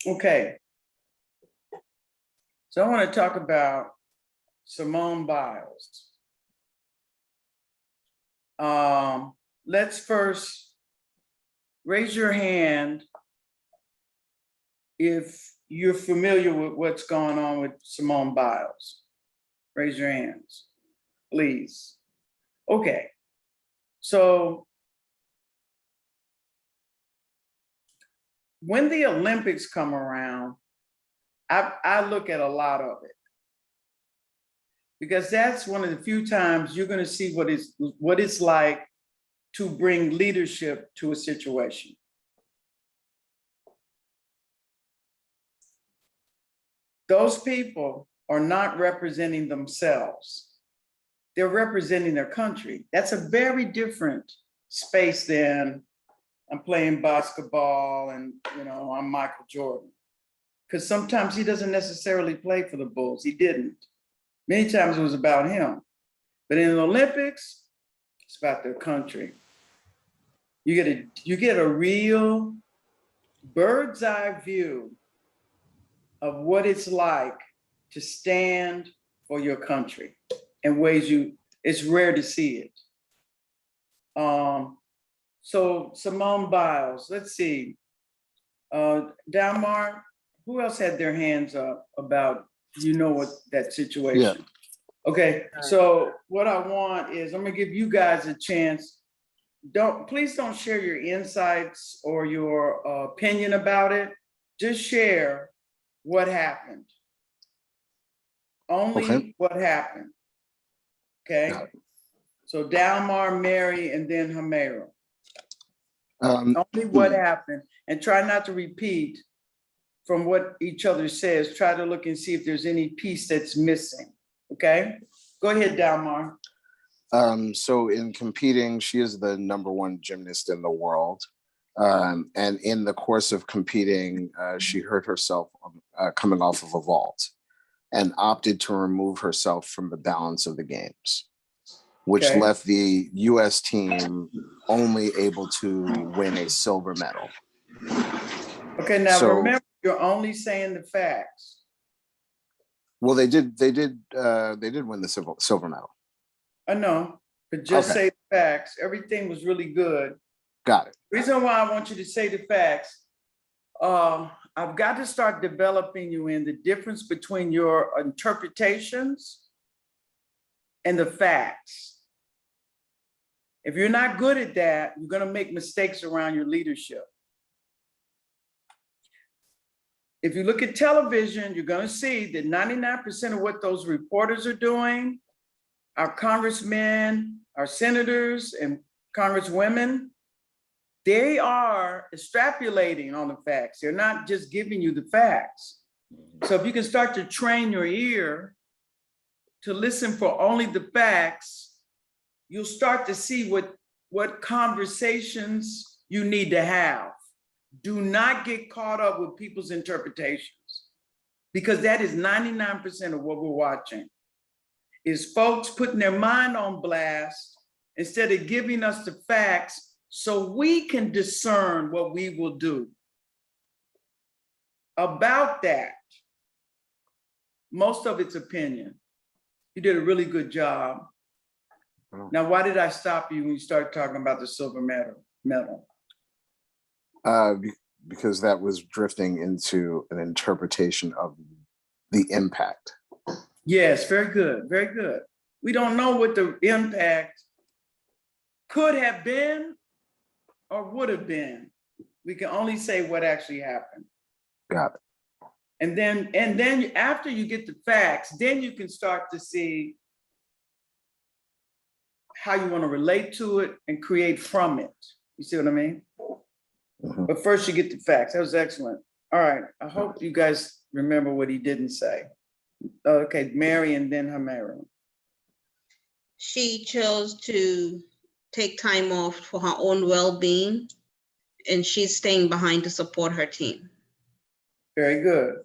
Okay. So I want to talk about Simone Biles. Let's first raise your hand if you're familiar with what's going on with Simone Biles. Raise your hands, please. Okay. So when the Olympics come around, I look at a lot of it because that's one of the few times you're going to see what it's like to bring leadership to a situation. Those people are not representing themselves. They're representing their country. That's a very different space than I'm playing basketball and, I'm Michael Jordan. Because sometimes he doesn't necessarily play for the Bulls. He didn't. Many times it was about him. But in the Olympics, it's about their country. You get a real bird's eye view of what it's like to stand for your country in ways it's rare to see it. So Simone Biles, let's see. Dalmar, who else had their hands up about, what that situation? Yeah. Okay, so what I want is I'm gonna give you guys a chance. Please don't share your insights or your opinion about it. Just share what happened. Only what happened. Okay. So Dalmar, Mary, and then Hamera. Only what happened, and try not to repeat from what each other says. Try to look and see if there's any piece that's missing. Okay, go ahead, Dalmar. So in competing, she is the #1 gymnast in the world. And in the course of competing, she hurt herself coming off of a vault and opted to remove herself from the balance of the games, which left the US team only able to win a silver medal. Okay, now remember, you're only saying the facts. Well, they did win the silver medal. I know, but just say the facts. Everything was really good. Got it. Reason why I want you to say the facts, I've got to start developing you in the difference between your interpretations and the facts. If you're not good at that, you're going to make mistakes around your leadership. If you look at television, you're going to see that 99% of what those reporters are doing, our congressmen, our senators, and congresswomen, they are extrapolating on the facts. They're not just giving you the facts. So if you can start to train your ear to listen for only the facts, you'll start to see what conversations you need to have. Do not get caught up with people's interpretations, because that is 99% of what we're watching, is folks putting their mind on blast instead of giving us the facts so we can discern what we will do about that. Most of it's opinion. You did a really good job. Now, why did I stop you when you started talking about the silver medal? Because that was drifting into an interpretation of the impact. Yes, very good, very good. We don't know what the impact could have been or would have been. We can only say what actually happened. Got it. And then after you get the facts, then you can start to see how you want to relate to it and create from it. You see what I mean? Mm-hmm. But first you get the facts. That was excellent. All right, I hope you guys remember what he didn't say. Okay, Mary and then Hamera. She chose to take time off for her own well-being, and she's staying behind to support her team. Very good.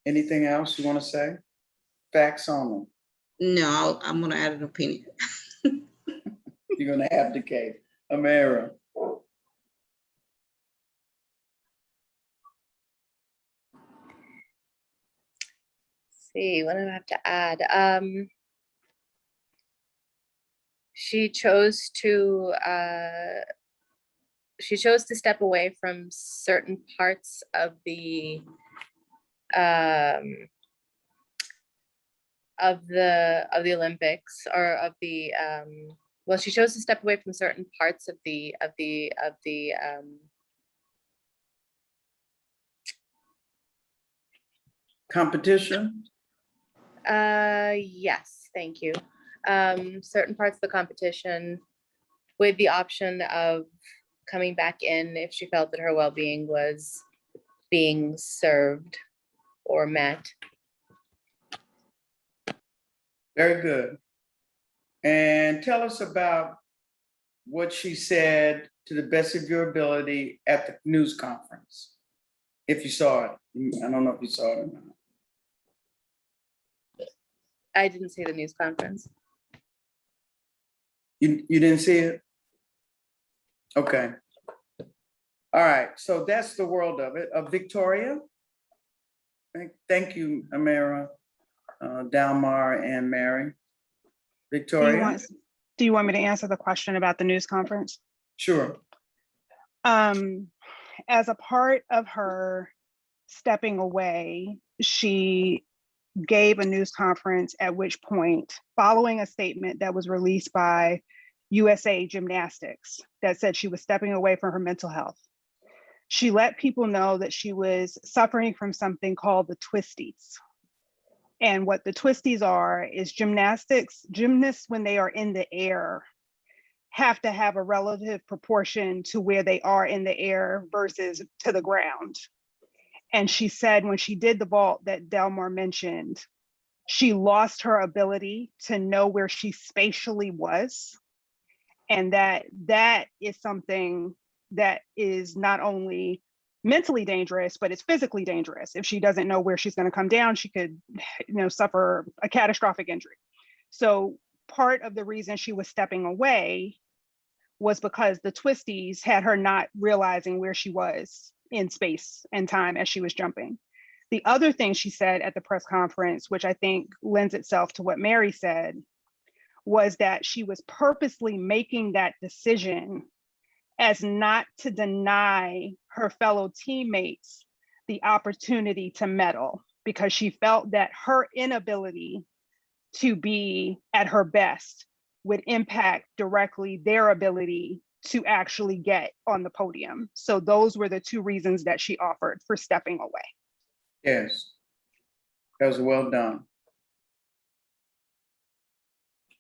Anything else you want to say? Facts only. No, I'm going to add an opinion. You're going to abdicate. Hamera. see, what do I have to add? She chose to step away from certain parts of the Olympics, or of the well, she chose to step away from certain parts of the Competition? yes, thank you. Certain parts of the competition, with the option of coming back in if she felt that her well-being was being served or met. Very good. And tell us about what she said to the best of your ability at the news conference. If you saw it. I don't know if you saw it or not. I didn't see the news conference. You didn't see it? Okay. All right, so that's the world of it. Victoria? Thank you, Amira, Dalmar, and Mary. Victoria? Do you want me to answer the question about the news conference? Sure. As a part of her stepping away, she gave a news conference, at which point, following a statement that was released by USA Gymnastics that said she was stepping away from her mental health, she let people know that she was suffering from something called the twisties. And what the twisties are is gymnasts, when they are in the air, have to have a relative proportion to where they are in the air versus to the ground. And she said when she did the vault that Delmar mentioned, she lost her ability to know where she spatially was. And that is something that is not only mentally dangerous, but it's physically dangerous. If she doesn't know where she's going to come down, she could, suffer a catastrophic injury. So part of the reason she was stepping away was because the twisties had her not realizing where she was in space and time as she was jumping. The other thing she said at the press conference, which I think lends itself to what Mary said, was that she was purposely making that decision as not to deny her fellow teammates the opportunity to medal, because she felt that her inability to be at her best would impact directly their ability to actually get on the podium. So those were the two reasons that she offered for stepping away. Yes. That was well done.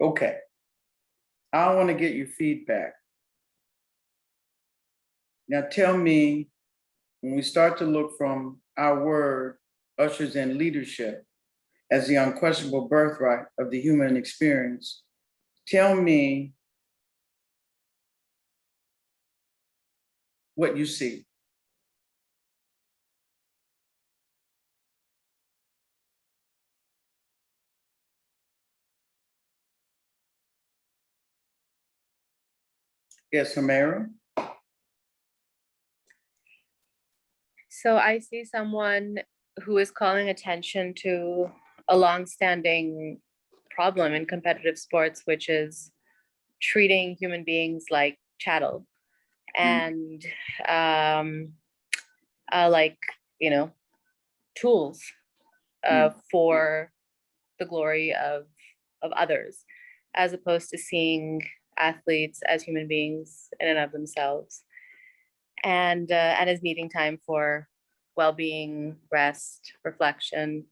Okay. I want to get your feedback. Now tell me, when we start to look from our word, ushers in leadership as the unquestionable birthright of the human experience, tell me what you see. Yes, Samara? So I see someone who is calling attention to a longstanding problem in competitive sports, which is treating human beings like chattel and tools for the glory of others, as opposed to seeing athletes as human beings in and of themselves, and as needing time for well-being, rest, reflection.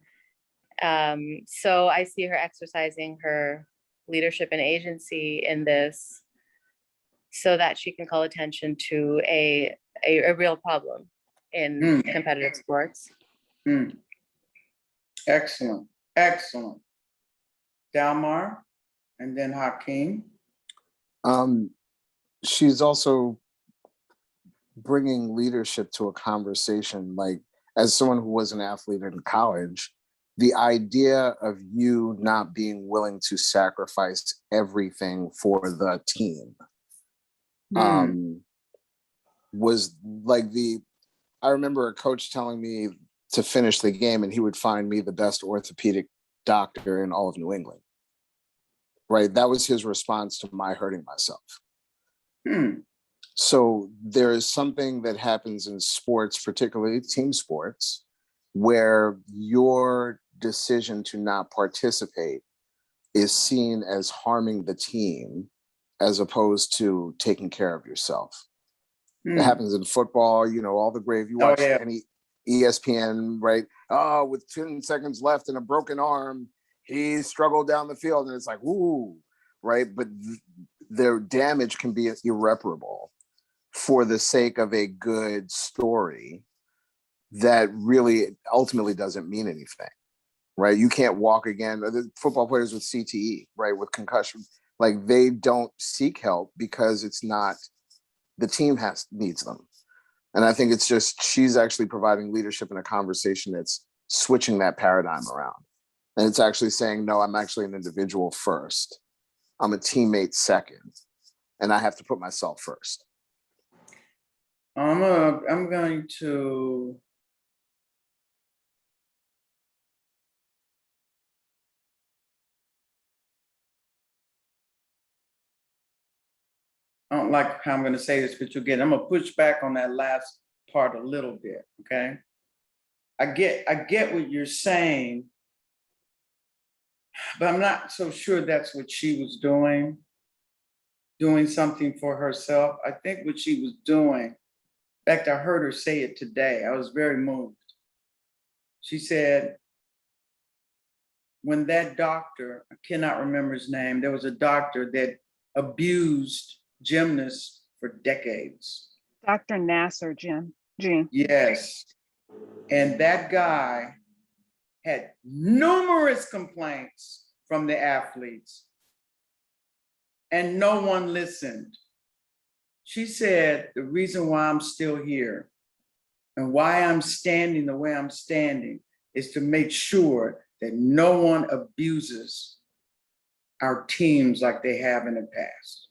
So I see her exercising her leadership and agency in this so that she can call attention to a real problem in competitive sports. Excellent, excellent. Dalmar, and then Hakeem. She's also bringing leadership to a conversation. Like, as someone who was an athlete in college, the idea of you not being willing to sacrifice everything for the team was like I remember a coach telling me to finish the game, and he would find me the best orthopedic doctor in all of New England. Right? That was his response to my hurting myself. So there is something that happens in sports, particularly team sports, where your decision to not participate is seen as harming the team as opposed to taking care of yourself. It happens in football, you know, all the grave, you watch any ESPN, right? Oh, with 10 seconds left and a broken arm, he struggled down the field, and it's like, ooh, right? But their damage can be irreparable for the sake of a good story that really ultimately doesn't mean anything, right? You can't walk again. The football players with CTE, right, with concussion, like they don't seek help because it's not, the team needs them. And I think it's just, she's actually providing leadership in a conversation that's switching that paradigm around. And it's actually saying, no, I'm actually an individual first. I'm a teammate second. And I have to put myself first. I'm going to I don't like how I'm going to say this, but I'm going to push back on that last part a little bit, okay? I get what you're saying, but I'm not so sure that's what she was doing something for herself. I think what she was doing, in fact, I heard her say it today. I was very moved. She said, when that doctor, I cannot remember his name, there was a doctor that abused gymnasts for decades. Dr. Nasser, Jean. Yes. And that guy had numerous complaints from the athletes, and no one listened. She said, the reason why I'm still here and why I'm standing the way I'm standing is to make sure that no one abuses our teams like they have in the past.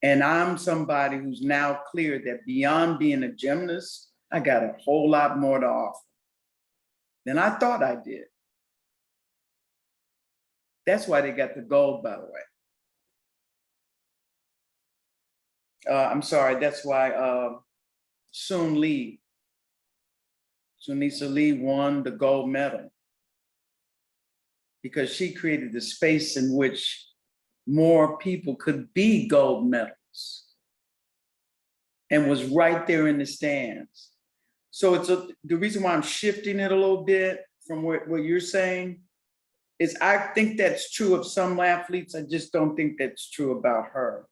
And I'm somebody who's now clear that beyond being a gymnast, I got a whole lot more to offer than I thought I did. That's why they got the gold, by the way. I'm sorry, that's why Sunisa Lee won the gold medal, because she created the space in which more people could be gold medalists and was right there in the stands. So the reason why I'm shifting it a little bit from what you're saying is I think that's true of some athletes. I just don't think that's true about her.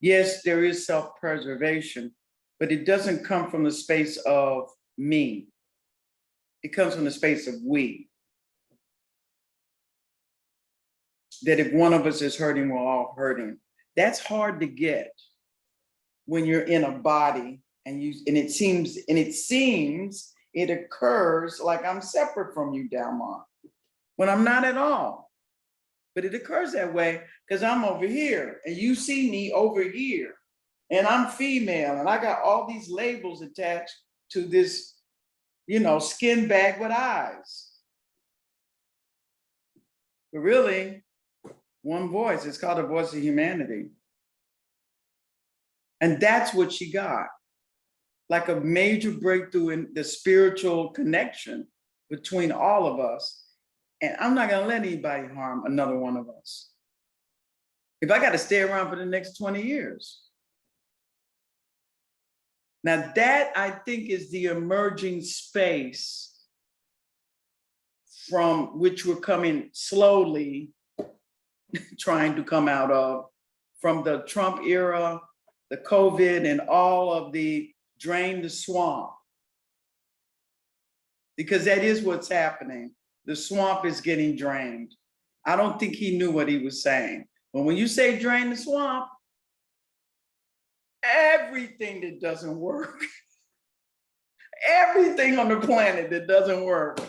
Yes, there is self-preservation, but it doesn't come from the space of me. It comes from the space of we. That if one of us is hurting, we're all hurting. That's hard to get when you're in a body and it seems it occurs like I'm separate from you, Dalmon, when I'm not at all. But it occurs that way because I'm over here and you see me over here and I'm female and I got all these labels attached to this, skin bag with eyes. But really, one voice. It's called the voice of humanity. And that's what she got. Like a major breakthrough in the spiritual connection between all of us. And I'm not going to let anybody harm another one of us. If I got to stay around for the next 20 years. Now that I think is the emerging space from which we're coming slowly trying to come out of, from the Trump era, the COVID, and all of the drain the swamp. Because that is what's happening. The swamp is getting drained. I don't think he knew what he was saying. But when you say drain the swamp, everything that doesn't work, everything on the planet that doesn't work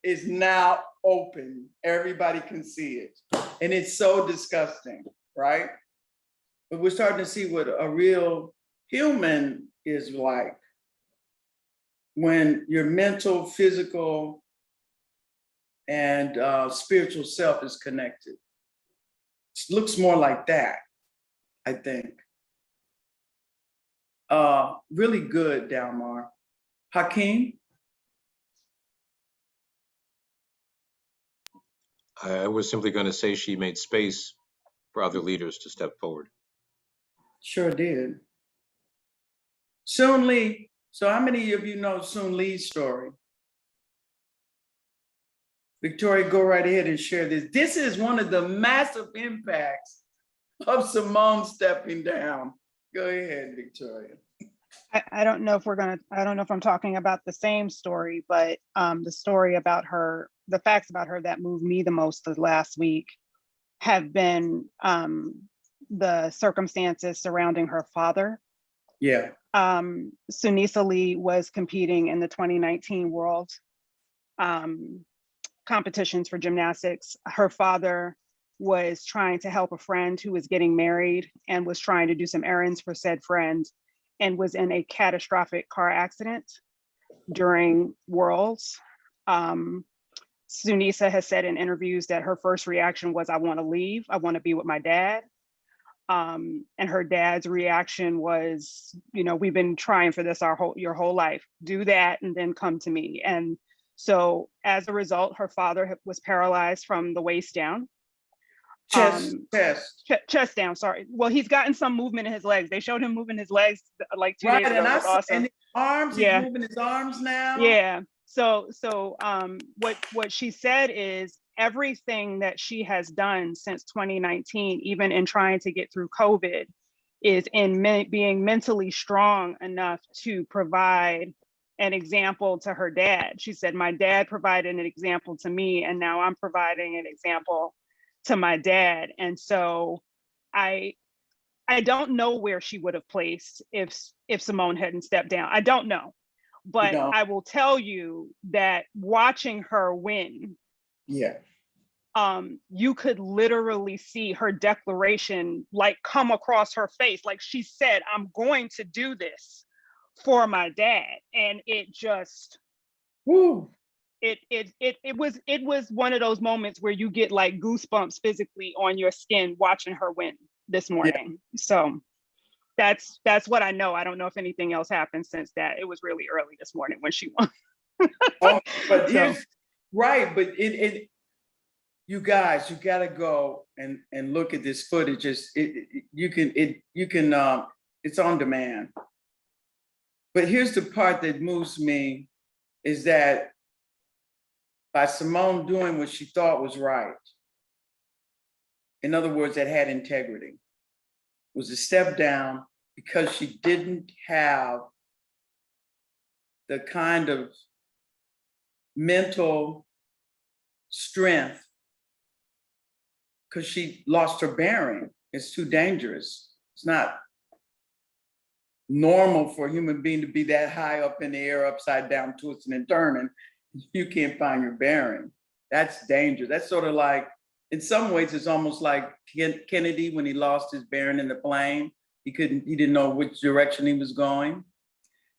is now open. Everybody can see it. And it's so disgusting, right? But we're starting to see what a real human is like. when your mental, physical, and spiritual self is connected. It looks more like that, I think. Really good, Dalmar. Hakeem? I was simply going to say she made space for other leaders to step forward. Sure did. Soon Lee. So how many of you know Soon Lee's story? Victoria, go right ahead and share this. This is one of the massive impacts of Simone stepping down. Go ahead, Victoria. I don't know if I don't know if I'm talking about the same story, but the story about her, the facts about her that moved me the most the last week have been the circumstances surrounding her father. Yeah. Sunisa Lee was competing in the 2019 World competitions for gymnastics. Her father was trying to help a friend who was getting married and was trying to do some errands for said friend, and was in a catastrophic car accident during Worlds. Sunisa has said in interviews that her first reaction was, I want to leave. I want to be with my dad. And her dad's reaction was, you know, we've been trying for this your whole life. Do that and then come to me. And so as a result, her father was paralyzed from the waist down. Chest down, sorry. Well, he's gotten some movement in his legs. They showed him moving his legs like 2 days ago. And it was awesome. And his arms, yeah. He's moving his arms now. Yeah. So what she said is everything that she has done since 2019, even in trying to get through COVID, is in being mentally strong enough to provide an example to her dad. She said, my dad provided an example to me, and now I'm providing an example to my dad. And so I don't know where she would have placed if Simone hadn't stepped down. I don't know. But I will tell you that watching her win, you could literally see her declaration like come across her face. Like she said, I'm going to do this for my dad. And it just, it was one of those moments where you get like goosebumps physically on your skin watching her win this morning. So that's what I know. I don't know if anything else happened since that. It was really early this morning when she won. But you guys, you gotta go and look at this footage. It's on demand. But here's the part that moves me is that by Simone doing what she thought was right, in other words, that had integrity, was a step down because she didn't have the kind of mental strength because she lost her bearing. It's too dangerous. It's not normal for a human being to be that high up in the air, upside down, twisting and turning. You can't find your bearing. That's dangerous. That's sort of like, in some ways, it's almost like Kennedy when he lost his bearing in the plane. He didn't know which direction he was going.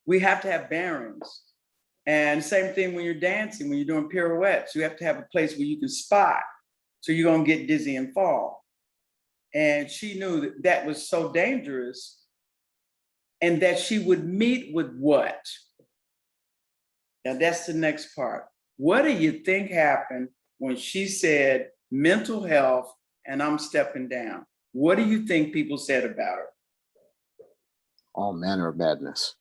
We have to have bearings. And same thing when you're dancing, when you're doing pirouettes, you have to have a place where you can spot. So you're gonna get dizzy and fall. And she knew that that was so dangerous and that she would meet with what? Now that's the next part. What do you think happened when she said mental health and I'm stepping down? What do you think people said about her? All manner of madness.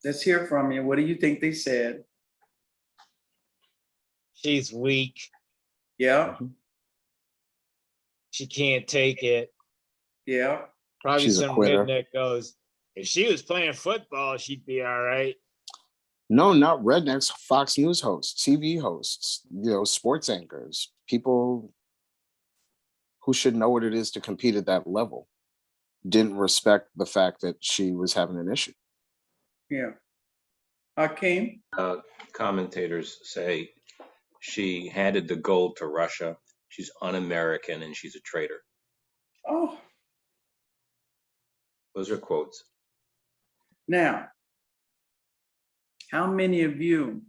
Let's hear from you. What do you think they said? She's weak. Yeah. She can't take it. Yeah. Probably She's a some quitter. redneck goes, if she was playing football, she'd be all right. No, not rednecks, Fox News hosts, TV hosts, sports anchors, people who should know what it is to compete at that level didn't respect the fact that she was having an issue. Yeah. Hakeem? Commentators say she handed the gold to Russia. She's un-American and she's a traitor. Oh. Those are quotes. Now, how many of you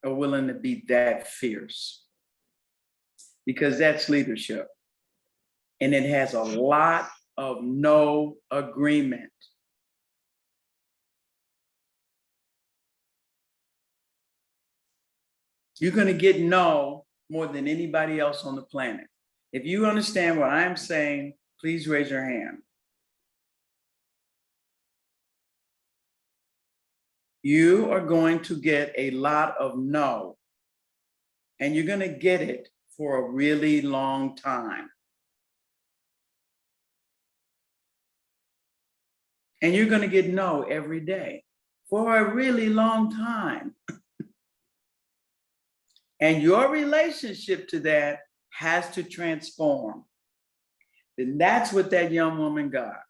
are willing to be that fierce? Because that's leadership. And it has a lot of no agreement. You're going to get no more than anybody else on the planet. If you understand what I'm saying, please raise your hand. You are going to get a lot of no, and you're going to get it for a really long time. And you're going to get no every day for a really long time. And your relationship to that has to transform. And that's what that young woman got.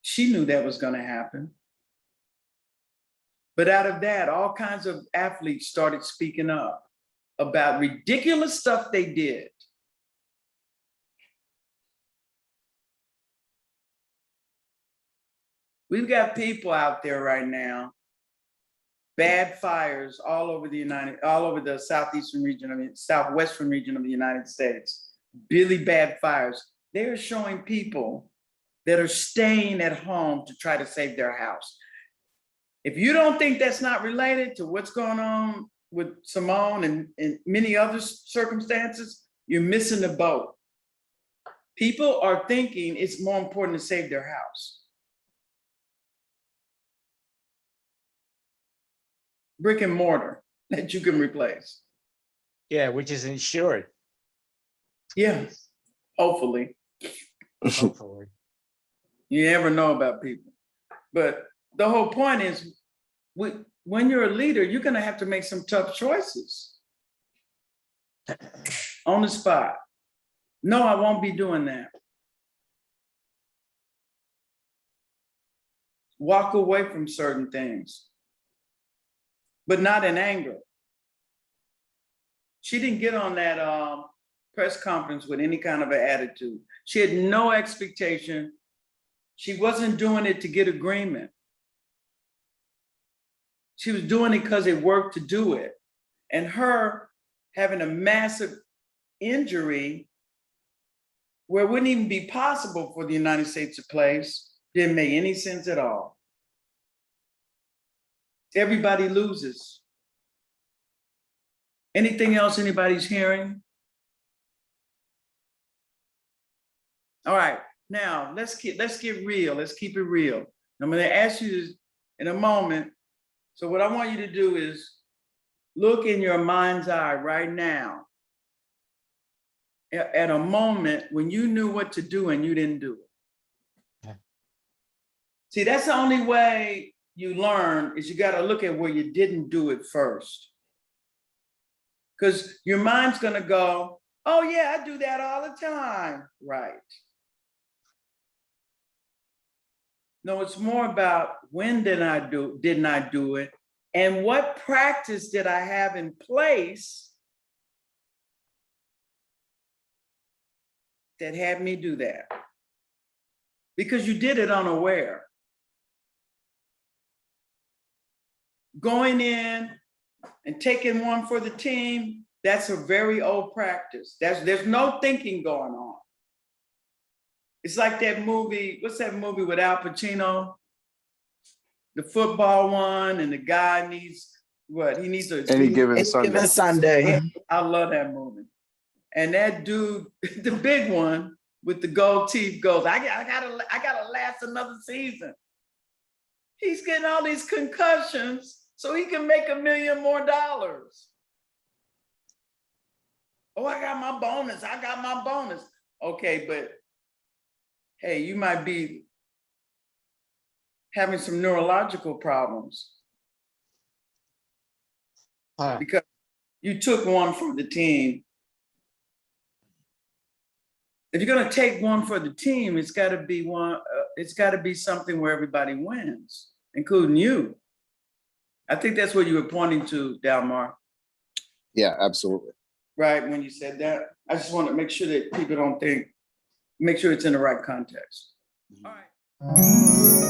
She knew that was going to happen. But out of that, all kinds of athletes started speaking up about ridiculous stuff they did. We've got people out there right now, bad fires all over the southeastern region, southwestern region of the United States, really bad fires. They're showing people that are staying at home to try to save their house. If you don't think that's not related to what's going on with Simone and many other circumstances, you're missing the boat. People are thinking it's more important to save their house. Brick and mortar that you can replace. Yeah, which is insured, Yeah, hopefully. hopefully. You never know about people. But the whole point is, when you're a leader, you're going to have to make some tough choices on the spot. No, I won't be doing that. Walk away from certain things, but not in anger. She didn't get on that press conference with any kind of an attitude. She had no expectation. She wasn't doing it to get agreement. She was doing it because it worked to do it. And her having a massive injury where it wouldn't even be possible for the United States to place didn't make any sense at all. Everybody loses. Anything else anybody's hearing? All right, now let's get real. Let's keep it real. I'm going to ask you this in a moment. So what I want you to do is look in your mind's eye right now at a moment when you knew what to do and you didn't do it. Okay. See, that's the only way you learn is you got to look at where you didn't do it first. Because your mind's going to go, oh yeah, I do that all the time. Right. No, it's more about when didn't I do it? And what practice did I have in place that had me do that? Because you did it unaware. Going in and taking one for the team, that's a very old practice. There's no thinking going on. It's like that movie, what's that movie with Al Pacino? The football one, and the guy needs what? He needs Any given Sunday. Sunday. I love that movie. And that dude, the big one with the gold teeth goes, I gotta last another season. He's getting all these concussions so he can make $1 million more. Oh, I got my bonus. Okay, but hey, you might be having some neurological problems because you took one for the team. If you're going to take one for the team, it's got to be one. It's got to be something where everybody wins, including you. I think that's what you were pointing to, Dalmar. Yeah, absolutely. Right when you said that, I just want to make sure that people don't think make sure it's in the right context. Mhm. All right.